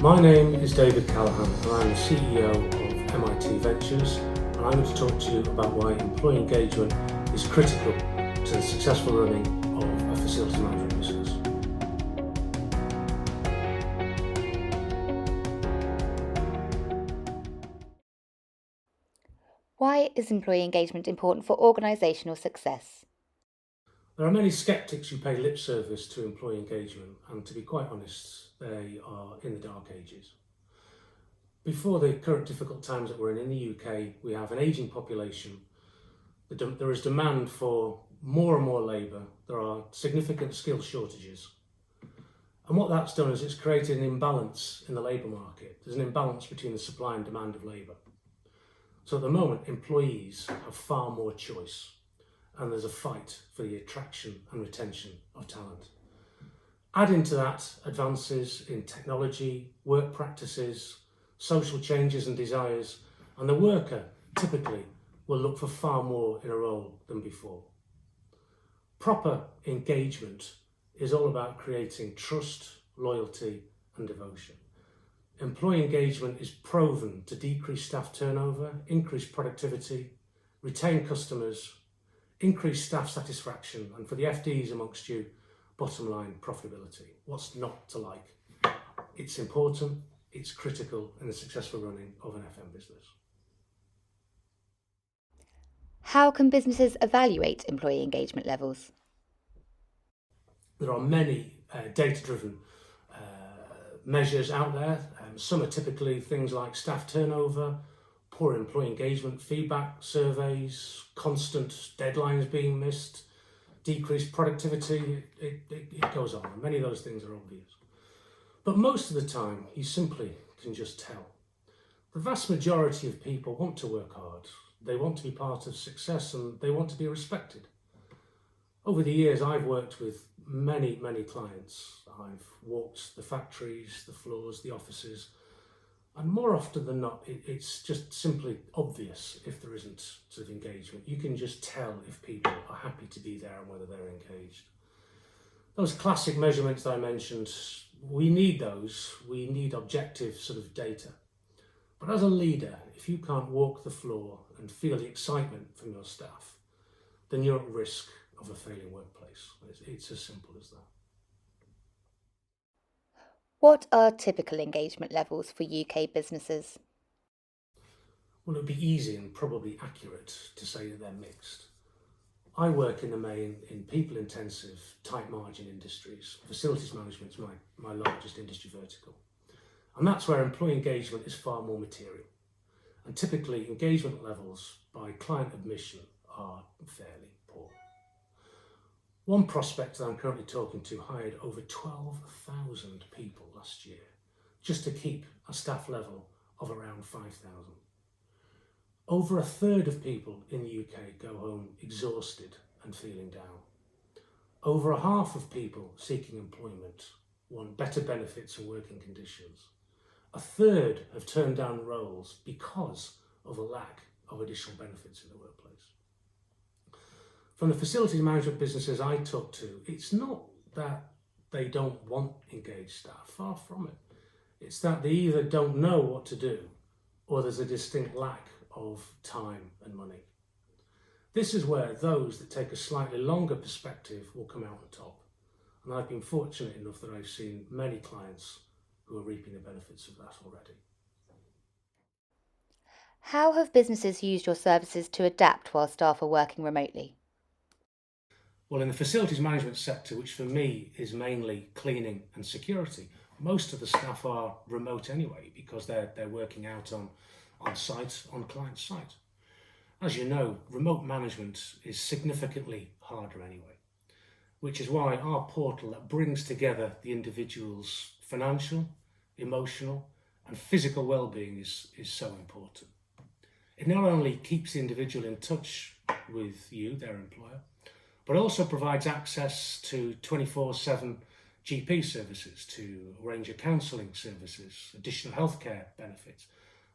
My name is David Callaghan and I'm the CEO of MIT Ventures, and I'm going to talk to you about why employee engagement is critical to the successful running of a facility management business. Why is employee engagement important for organisational success? There are many sceptics who pay lip service to employee engagement, and to be quite honest, they are in the dark ages. Before the current difficult times that we're in the UK, we have an ageing population. There is demand for more and more labour. There are significant skill shortages. And what that's done is it's created an imbalance in the labour market. There's an imbalance between the supply and demand of labour. So at the moment, employees have far more choice, and there's a fight for the attraction and retention of talent. Add into that advances in technology, work practices, social changes and desires, and the worker typically will look for far more in a role than before. Proper engagement is all about creating trust, loyalty and devotion. Employee engagement is proven to decrease staff turnover, increase productivity, retain customers, increase staff satisfaction, and for the FDs amongst you, bottom line profitability. What's not to like? It's important, it's critical in the successful running of an FM business. How can businesses evaluate employee engagement levels? There are many data-driven measures out there. Some are typically things like staff turnover, poor employee engagement feedback surveys, constant deadlines being missed, decreased productivity. It goes on. Many of those things are obvious. But most of the time, you simply can just tell. The vast majority of people want to work hard. They want to be part of success and they want to be respected. Over the years, I've worked with many clients. I've walked the factories, the floors, the offices, and more often than not, it's just simply obvious if there isn't sort of engagement. You can just tell if people are happy to be there and whether they're engaged. Those classic measurements that I mentioned, we need those. We need objective sort of data. But as a leader, if you can't walk the floor and feel the excitement from your staff, then you're at risk of a failing workplace. It's as simple as that. What are typical engagement levels for UK businesses? Well, it would be easy and probably accurate to say that they're mixed. I work in the main in people-intensive, tight margin industries. Facilities management is my largest industry vertical. And that's where employee engagement is far more material. And typically engagement levels by client admission are fairly poor. One prospect that I'm currently talking to hired over 12,000 people last year just to keep a staff level of around 5,000. Over a third of people in the UK go home exhausted and feeling down. Over a half of people seeking employment want better benefits and working conditions. A third have turned down roles because of a lack of additional benefits in the workplace. From the facilities management businesses I talk to, it's not that they don't want engaged staff, far from it. It's that they either don't know what to do or there's a distinct lack of time and money. This is where those that take a slightly longer perspective will come out on top. And I've been fortunate enough that I've seen many clients who are reaping the benefits of that already. How have businesses used your services to adapt while staff are working remotely? Well, in the facilities management sector, which for me is mainly cleaning and security, most of the staff are remote anyway because they're working out on site, on client site. As you know, remote management is significantly harder anyway, which is why our portal that brings together the individual's financial, emotional and physical well-being is so important. It not only keeps the individual in touch with you, their employer, but also provides access to 24/7 GP services, to a range of counselling services, additional healthcare benefits,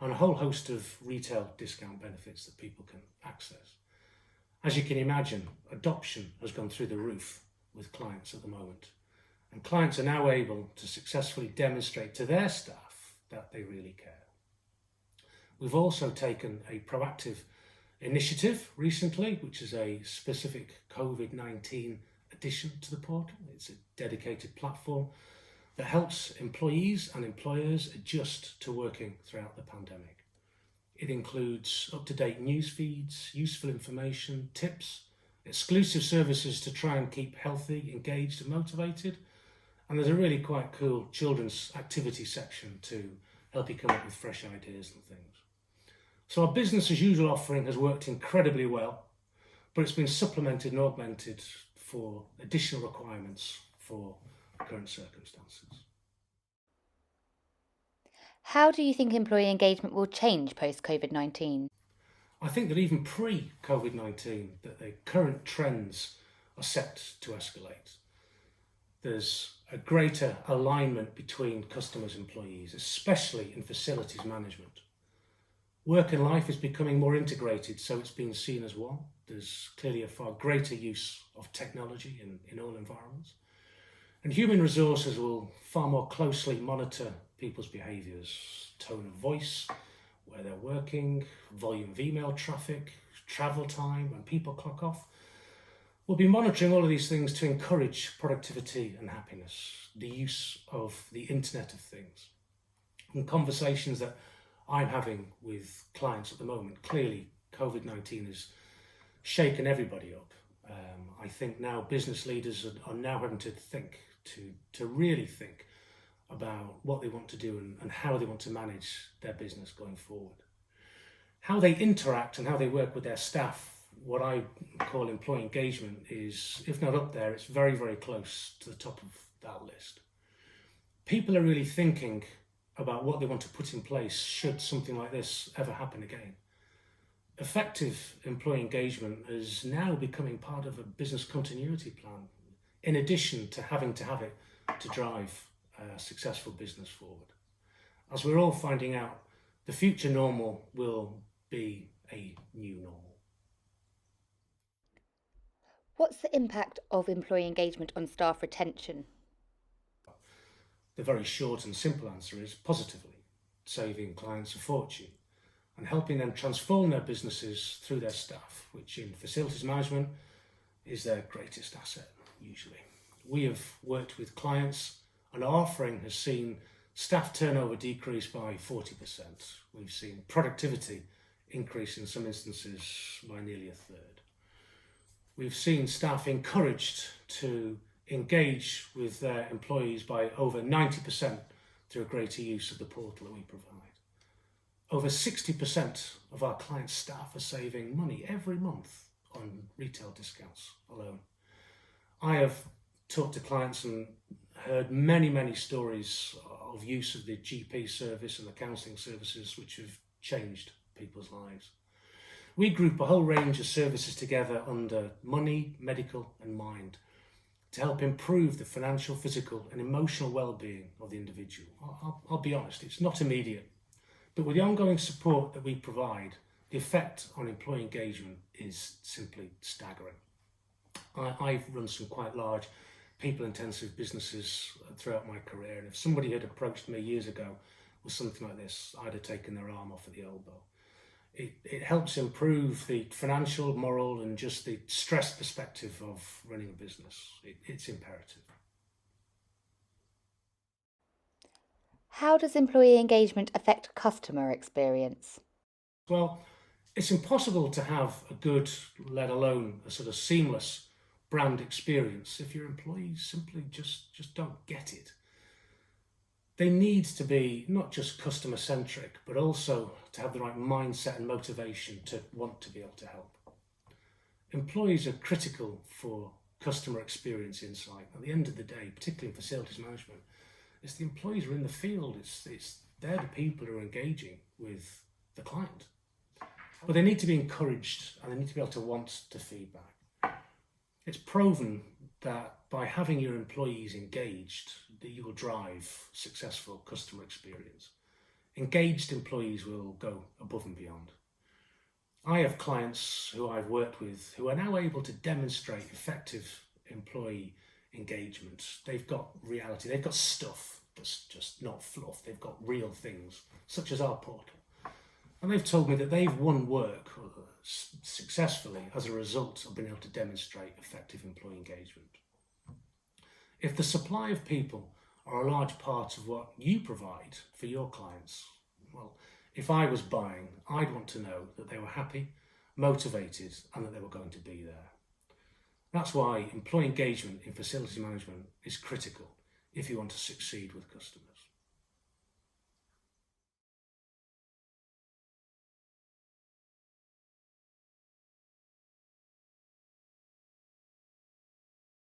and a whole host of retail discount benefits that people can access. As you can imagine, adoption has gone through the roof with clients at the moment, and clients are now able to successfully demonstrate to their staff that they really care. We've also taken a proactive initiative recently, which is a specific COVID-19 addition to the portal. It's a dedicated platform that helps employees and employers adjust to working throughout the pandemic. It includes up-to-date news feeds, useful information, tips, exclusive services to try and keep healthy, engaged and motivated. And there's a really quite cool children's activity section to help you come up with fresh ideas and things. So our business as usual offering has worked incredibly well, but it's been supplemented and augmented for additional requirements for current circumstances. How do you think employee engagement will change post-COVID-19? I think that even pre-COVID-19, that the current trends are set to escalate. There's a greater alignment between customers and employees, especially in facilities management. Work and life is becoming more integrated, so it's being seen as one. There's clearly a far greater use of technology in all environments. And human resources will far more closely monitor people's behaviours, tone of voice, where they're working, volume of email traffic, travel time, when people clock off. We'll be monitoring all of these things to encourage productivity and happiness, the use of the Internet of Things. And conversations that I'm having with clients at the moment, clearly COVID-19 has shaken everybody up. I think now business leaders are now having to think, to really think about what they want to do and how they want to manage their business going forward. How they interact and how they work with their staff, what I call employee engagement, is, if not up there, it's very, very close to the top of that list. People are really thinking about what they want to put in place should something like this ever happen again. Effective employee engagement is now becoming part of a business continuity plan, in addition to having to have it to drive a successful business forward. As we're all finding out, the future normal will be a new normal. What's the impact of employee engagement on staff retention? The very short and simple answer is positively, saving clients a fortune and helping them transform their businesses through their staff, which in facilities management is their greatest asset, usually. We have worked with clients and our offering has seen staff turnover decrease by 40%. We've seen productivity increase in some instances by nearly a third. We've seen staff encouraged to engage with their employees by over 90% through a greater use of the portal that we provide. Over 60% of our clients' staff are saving money every month on retail discounts alone. I have talked to clients and heard many, many stories of use of the GP service and the counselling services which have changed people's lives. We group a whole range of services together under money, medical and mind to help improve the financial, physical and emotional well-being of the individual. I'll be honest, it's not immediate, but with the ongoing support that we provide, the effect on employee engagement is simply staggering. I've run some quite large people-intensive businesses throughout my career, and if somebody had approached me years ago with something like this, I'd have taken their arm off at the elbow. It helps improve the financial, moral and just the stress perspective of running a business. It's imperative. How does employee engagement affect customer experience? Well, it's impossible to have a good, let alone a sort of seamless brand experience if your employees simply just don't get it. They need to be not just customer centric, but also to have the right mindset and motivation to want to be able to help. Employees are critical for customer experience insight. At the end of the day, particularly in facilities management, it's the employees who are in the field. They're the people who are engaging with the client. But they need to be encouraged and they need to be able to want to feedback. It's proven that by having your employees engaged, that you will drive successful customer experience. Engaged employees will go above and beyond. I have clients who I've worked with who are now able to demonstrate effective employee engagement. They've got reality, they've got stuff that's just not fluff. They've got real things, such as our portal. And they've told me that they've won work successfully as a result of being able to demonstrate effective employee engagement. If the supply of people are a large part of what you provide for your clients, well, if I was buying, I'd want to know that they were happy, motivated, and that they were going to be there. That's why employee engagement in facility management is critical if you want to succeed with customers.